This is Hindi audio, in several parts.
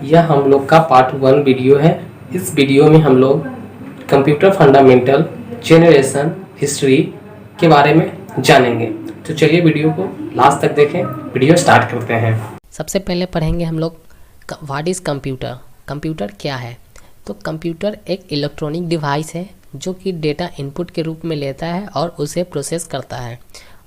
यह हम लोग का पार्ट 1 वीडियो है। इस वीडियो में हम लोग कंप्यूटर फंडामेंटल, जेनरेशन, हिस्ट्री के बारे में जानेंगे। तो चलिए वीडियो को लास्ट तक देखें। वीडियो स्टार्ट करते हैं। सबसे पहले पढ़ेंगे हम लोग व्हाट इज़ कंप्यूटर। कंप्यूटर क्या है? तो कंप्यूटर एक इलेक्ट्रॉनिक डिवाइस है जो कि डेटा इनपुट के रूप में लेता है और उसे प्रोसेस करता है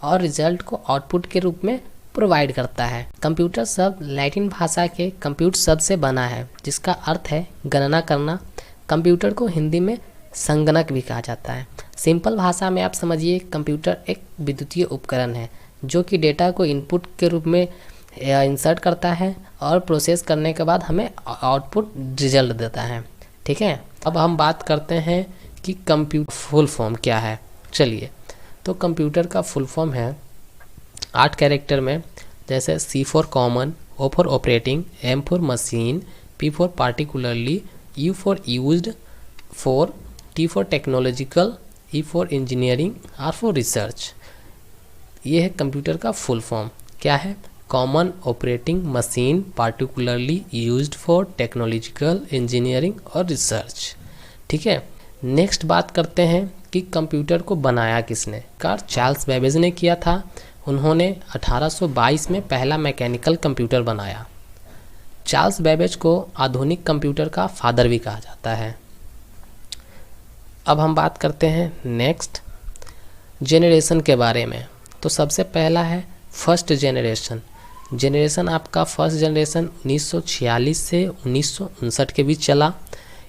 और रिजल्ट को आउटपुट के रूप में प्रोवाइड करता है। कंप्यूटर शब्द लैटिन भाषा के कंप्यूट शब्द से बना है जिसका अर्थ है गणना करना। कंप्यूटर को हिंदी में संगणक भी कहा जाता है। सिंपल भाषा में आप समझिए, कंप्यूटर एक विद्युतीय उपकरण है जो कि डेटा को इनपुट के रूप में इंसर्ट करता है और प्रोसेस करने के बाद हमें आउटपुट रिजल्ट देता है। ठीक है, अब हम बात करते हैं कि कंप्यूटर फुल फॉर्म क्या है। चलिए, तो कंप्यूटर का फुल फॉर्म है 8 कैरेक्टर में, जैसे C for common, O for operating, M for machine, P for particularly, U for used, T for technological, E for engineering, R for research. ये है कंप्यूटर का फुल फॉर्म। क्या है? Common, operating, machine, particularly, used for, technological, engineering और रिसर्च। ठीक है, नेक्स्ट बात करते हैं कि कंप्यूटर को बनाया किसने। चार्ल्स बेबेज ने किया था। उन्होंने 1822 में पहला मैकेनिकल कंप्यूटर बनाया। चार्ल्स बेबेज को आधुनिक कंप्यूटर का फादर भी कहा जाता है। अब हम बात करते हैं नेक्स्ट जेनरेशन के बारे में। तो सबसे पहला है फर्स्ट जेनरेशन आपका फर्स्ट जनरेशन 1946 से 1959 के बीच चला।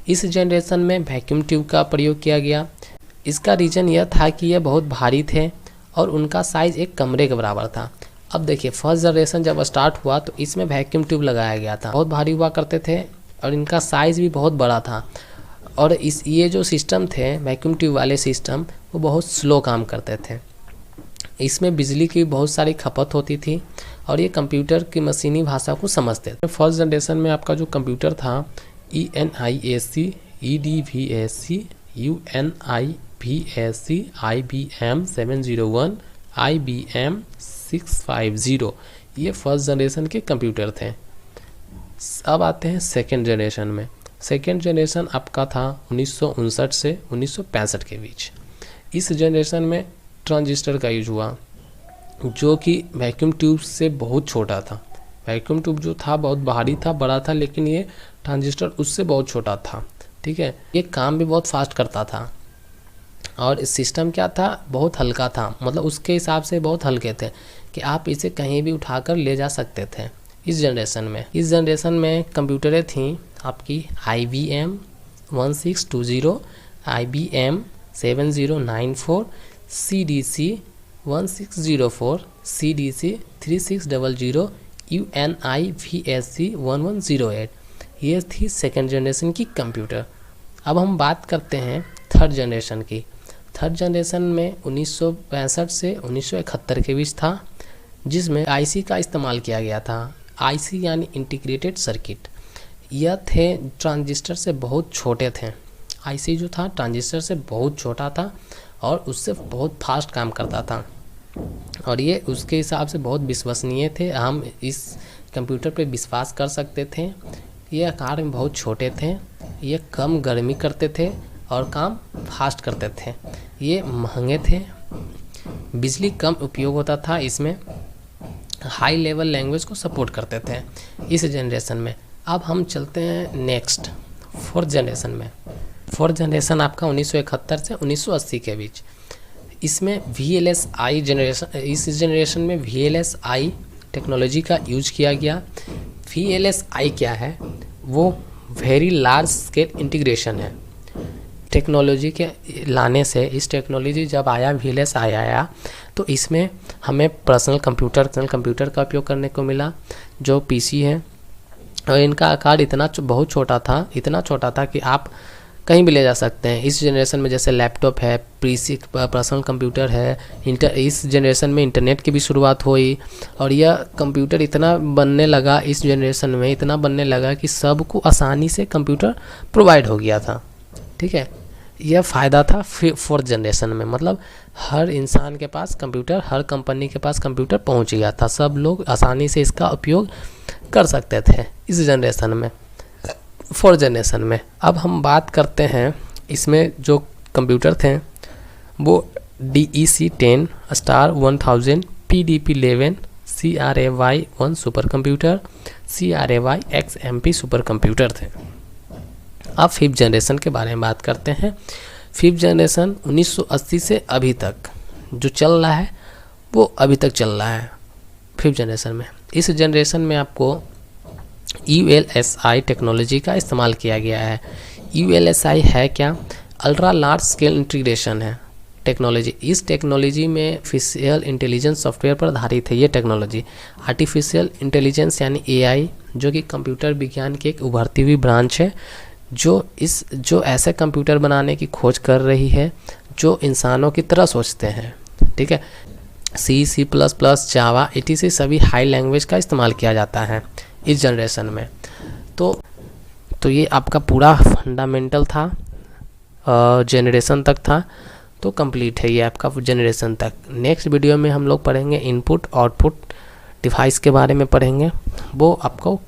इस जनरेशन में वैक्यूम ट्यूब का प्रयोग किया गया। इसका रीज़न यह था कि यह बहुत भारी थे और उनका साइज़ एक कमरे के बराबर था। अब देखिए, फर्स्ट जनरेशन जब स्टार्ट हुआ तो इसमें वैक्यूम ट्यूब लगाया गया था। बहुत भारी हुआ करते थे और इनका साइज़ भी बहुत बड़ा था। और ये जो सिस्टम थे वैक्यूम ट्यूब वाले सिस्टम, वो बहुत स्लो काम करते थे। इसमें बिजली की बहुत सारी खपत होती थी और ये कंप्यूटर की मशीनी भाषा को समझते थे। फर्स्ट जनरेशन में आपका जो कंप्यूटर था ENIAC, EDVAC, UNIVAC, IBM 701, IBM 650, ये फर्स्ट जनरेशन के कंप्यूटर थे। अब आते हैं सेकेंड जनरेशन में। सेकेंड जनरेशन आपका था 1959 से 1965 के बीच। इस जनरेशन में ट्रांजिस्टर का यूज हुआ जो कि वैक्यूम ट्यूब से बहुत छोटा था। वैक्यूम ट्यूब जो था बहुत भारी था, बड़ा था, लेकिन ये ट्रांजिस्टर उससे बहुत छोटा था। ठीक है, ये काम भी बहुत फास्ट करता था और इस सिस्टम क्या था, बहुत हल्का था। मतलब उसके हिसाब से बहुत हल्के थे कि आप इसे कहीं भी उठाकर ले जा सकते थे। इस जनरेशन में कंप्यूटरें थीं आपकी IBM 1620, IBM 7094, CDC 1604, CDC 3600, UNIVAC 1108। ये थी सेकेंड जनरेशन की कंप्यूटर। अब हम बात करते हैं थर्ड जनरेशन की। थर्ड जनरेशन में 1965 से 1971 के बीच था, जिसमें IC का इस्तेमाल किया गया था। IC यानी इंटीग्रेटेड सर्किट। यह थे ट्रांजिस्टर से बहुत छोटे थे। IC जो था ट्रांजिस्टर से बहुत छोटा था और उससे बहुत फास्ट काम करता था और ये उसके हिसाब से बहुत विश्वसनीय थे। हम इस कंप्यूटर पे विश्वास कर सकते थे। ये आकार में बहुत छोटे थे, ये कम गर्मी करते थे और काम फास्ट करते थे। ये महंगे थे, बिजली कम उपयोग होता था, इसमें हाई लेवल लैंग्वेज को सपोर्ट करते थे इस जनरेशन में। अब हम चलते हैं नेक्स्ट फोर्थ जनरेशन में। फोर्थ जनरेशन आपका 1971 से 1980 के बीच। इसमें VLSI जनरेशन, इस जनरेशन में VLSI टेक्नोलॉजी का यूज किया गया। VLSI क्या है? वो वेरी लार्ज स्केल इंटीग्रेशन है। टेक्नोलॉजी के लाने से, इस टेक्नोलॉजी जब आया, VLSI आया, तो इसमें हमें पर्सनल कंप्यूटर का उपयोग करने को मिला जो PC है। और इनका आकार बहुत छोटा था कि आप कहीं भी ले जा सकते हैं। इस जनरेशन में जैसे लैपटॉप है, PC पर्सनल कंप्यूटर है, इस जनरेशन में इंटरनेट की भी शुरुआत हुई और यह कंप्यूटर इतना बनने लगा, इस जनरेशन में इतना बनने लगा कि सबको आसानी से कंप्यूटर प्रोवाइड हो गया था। ठीक है, यह फ़ायदा था फोर्थ जनरेशन में। मतलब हर इंसान के पास कंप्यूटर, हर कंपनी के पास कंप्यूटर पहुंच गया था, सब लोग आसानी से इसका उपयोग कर सकते थे इस जनरेशन में। फोर्थ जनरेशन में। अब हम बात करते हैं इसमें जो कंप्यूटर थे वो DEC-10 star 1000 PDP-11 CRAY-1 super computer CRAY-XMP super computer थे। अब फिफ्थ जनरेशन के बारे में बात करते हैं। फिफ्थ जनरेशन 1980 से अभी तक जो चल रहा है वो अभी तक चल रहा है फिफ्थ जनरेशन में। इस जनरेशन में आपको ULSI टेक्नोलॉजी का इस्तेमाल किया गया है। ULSI है क्या? अल्ट्रा लार्ज स्केल इंटीग्रेशन है टेक्नोलॉजी। इस टेक्नोलॉजी में आर्टिफिशियल इंटेलिजेंस सॉफ्टवेयर पर आधारित है। ये टेक्नोलॉजी आर्टिफिशियल इंटेलिजेंस यानी AI जो कि कंप्यूटर विज्ञान की एक उभरती हुई ब्रांच है जो ऐसे कंप्यूटर बनाने की खोज कर रही है जो इंसानों की तरह सोचते हैं। ठीक है, C++, जावा, etc सभी हाई लैंग्वेज का इस्तेमाल किया जाता है इस जनरेशन में। तो ये आपका पूरा फंडामेंटल था, जनरेशन तक था, तो कंप्लीट है ये आपका जनरेशन तक। नेक्स्ट वीडियो में हम लोग पढ़ेंगे इनपुट आउटपुट डिवाइस के बारे में पढ़ेंगे, वो आपको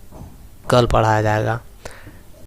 कल पढ़ाया जाएगा।